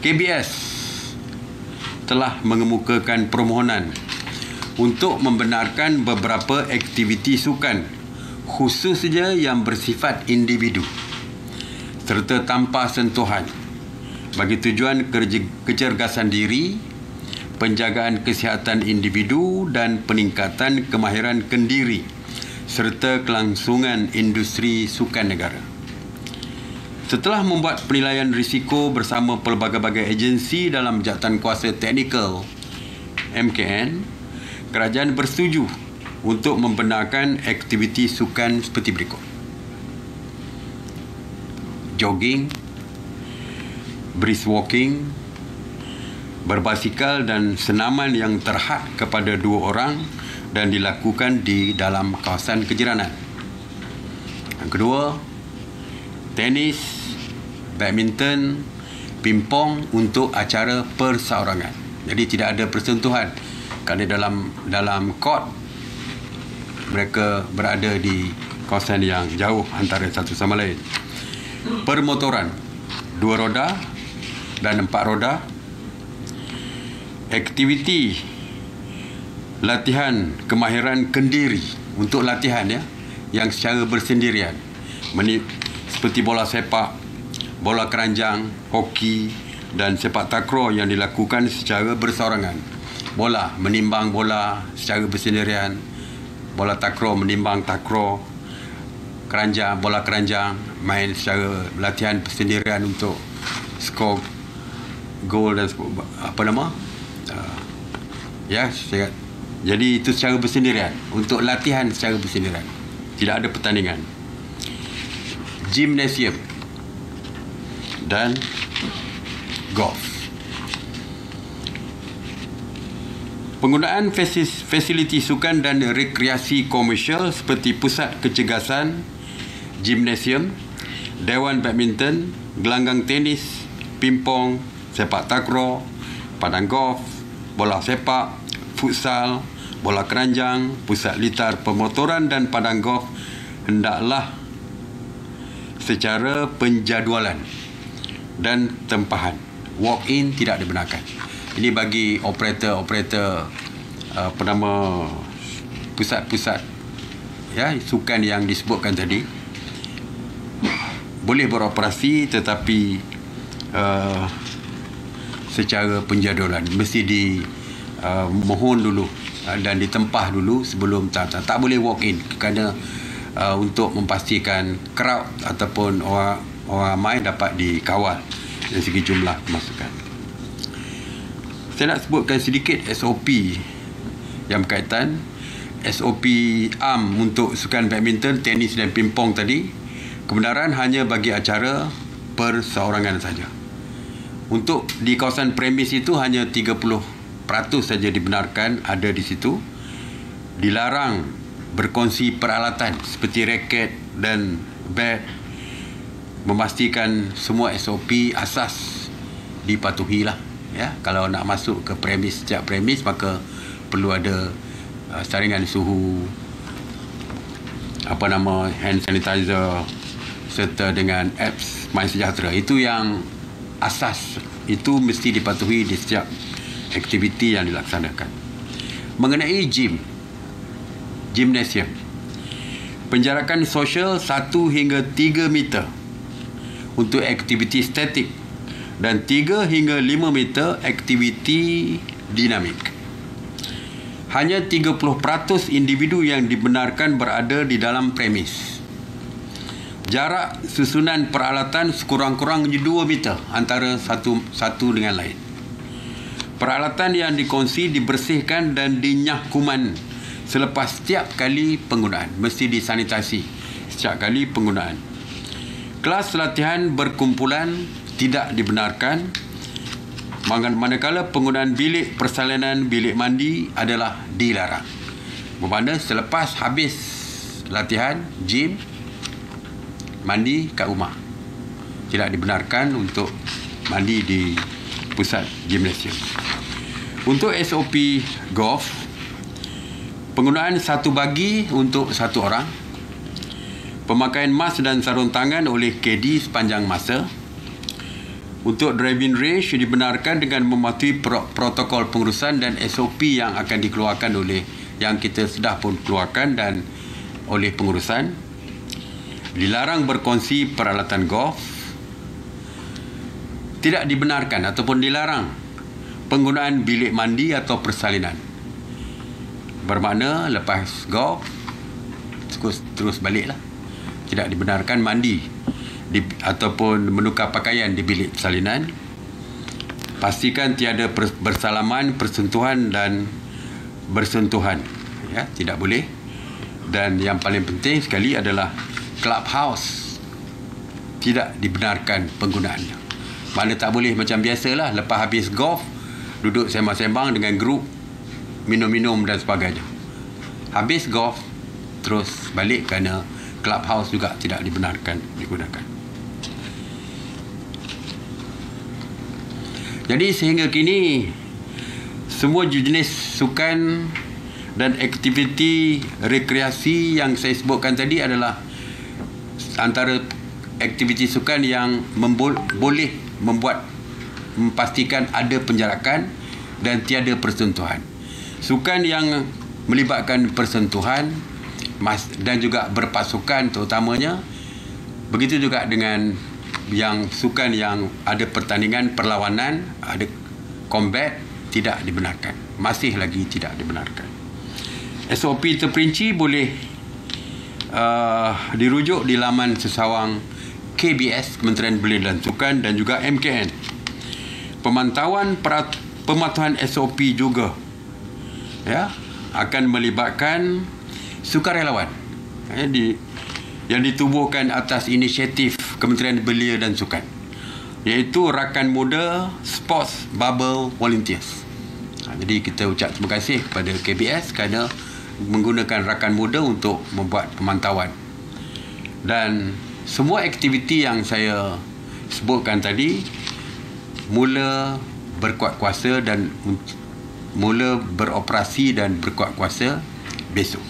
KBS telah mengemukakan permohonan untuk membenarkan beberapa aktiviti sukan khususnya yang bersifat individu serta tanpa sentuhan bagi tujuan kecergasan diri, penjagaan kesihatan individu dan peningkatan kemahiran kendiri serta kelangsungan industri sukan negara. Setelah membuat penilaian risiko bersama pelbagai-bagai agensi dalam jawatankuasa teknikal MKN, kerajaan bersetuju untuk membenarkan aktiviti sukan seperti berikut: jogging, brisk walking, berbasikal dan senaman yang terhad kepada 2 orang dan dilakukan di dalam kawasan kejiranan. Yang kedua, tenis, badminton, pingpong untuk acara perseorangan. Jadi tidak ada persentuhan. Kerana dalam court mereka berada di kawasan yang jauh antara satu sama lain. Permotoran 2 roda dan 4 roda. Aktiviti latihan kemahiran kendiri untuk latihan yang secara bersendirian, seperti bola sepak, bola keranjang, hoki dan sepak takraw yang dilakukan secara berseorangan. Bola menimbang bola secara bersendirian, bola takraw menimbang takraw, keranjang, bola keranjang main secara latihan bersendirian untuk skor gol dan jadi itu secara bersendirian, untuk latihan secara bersendirian, tidak ada pertandingan. Gimnasium dan golf. Penggunaan fasiliti sukan dan rekreasi komersial seperti pusat kecergasan, gimnasium, dewan badminton, gelanggang tenis, pingpong, sepak takraw, padang golf, bola sepak, futsal, bola keranjang, pusat litar pemotoran dan padang golf hendaklah secara penjadualan dan tempahan. Walk-in tidak dibenarkan. Ini bagi operator pusat-pusat sukan yang disebutkan tadi, boleh beroperasi tetapi secara penjadualan, mesti mohon dulu dan ditempah dulu sebelum tak boleh walk-in kerana untuk memastikan crowd ataupun orang ramai dapat dikawal dari segi jumlah pemasukan. Saya nak sebutkan sedikit SOP yang berkaitan. SOP am untuk sukan badminton, tenis dan pingpong tadi, kebenaran hanya bagi acara perseorangan saja. Untuk di kawasan premis itu hanya 30% saja dibenarkan ada di situ. Dilarang berkongsi peralatan seperti raket dan bat. Memastikan semua SOP asas dipatuhilah. Kalau nak masuk ke premis, setiap premis, maka perlu ada saringan suhu, hand sanitizer serta dengan apps MySejahtera. Itu yang asas, itu mesti dipatuhi di setiap aktiviti yang dilaksanakan. Mengenai gimnasium, penjarakan sosial 1 hingga 3 meter untuk aktiviti statik dan 3 hingga 5 meter aktiviti dinamik. Hanya 30% individu yang dibenarkan berada di dalam premis. Jarak susunan peralatan sekurang-kurangnya 2 meter antara satu dengan lain. Peralatan yang dikongsi dibersihkan dan dinyah kuman selepas setiap kali penggunaan. Mesti disanitasi setiap kali penggunaan. Kelas latihan berkumpulan tidak dibenarkan, manakala penggunaan bilik persalinan, bilik mandi adalah dilarang. Bermakna selepas habis latihan gym, mandi kat rumah. Tidak dibenarkan untuk mandi di pusat gimnasium. Untuk SOP golf, penggunaan 1 bagi untuk 1 orang, pemakaian mask dan sarung tangan oleh KD sepanjang masa, Untuk driving range dibenarkan dengan mematuhi protokol pengurusan dan SOP yang akan dikeluarkan oleh yang kita sudah pun keluarkan dan oleh pengurusan. Dilarang berkongsi peralatan golf. Tidak dibenarkan ataupun dilarang penggunaan bilik mandi atau persalinan. Bermakna lepas golf terus baliklah. Tidak dibenarkan mandi ataupun menukar pakaian di bilik persalinan. Pastikan tiada bersalaman, persentuhan dan bersentuhan. Ya, tidak boleh. Dan yang paling penting sekali adalah clubhouse. Tidak dibenarkan penggunaannya. Mana tak boleh macam biasalah, lepas habis golf duduk sembang-sembang dengan grup, minum-minum dan sebagainya. Habis golf terus balik kerana clubhouse juga tidak dibenarkan digunakan. Jadi sehingga kini semua jenis sukan dan aktiviti rekreasi yang saya sebutkan tadi adalah antara aktiviti sukan yang boleh memastikan ada penjarakan dan tiada persentuhan. Sukan yang melibatkan persentuhan dan juga berpasukan terutamanya, begitu juga dengan yang sukan yang ada pertandingan perlawanan, ada combat, tidak dibenarkan. Masih lagi tidak dibenarkan. SOP terperinci boleh dirujuk di laman sesawang KBS, Kementerian Belia dan Sukan, dan juga MKN. Pematuhan SOP juga akan melibatkan sukarelawan yang ditubuhkan atas inisiatif Kementerian Belia dan Sukan, iaitu Rakan Muda Sports Bubble Volunteers. Jadi kita ucap terima kasih kepada KBS kerana menggunakan Rakan Muda untuk membuat pemantauan. Dan semua aktiviti yang saya sebutkan tadi mula berkuat kuasa dan mula beroperasi dan berkuat kuasa besok.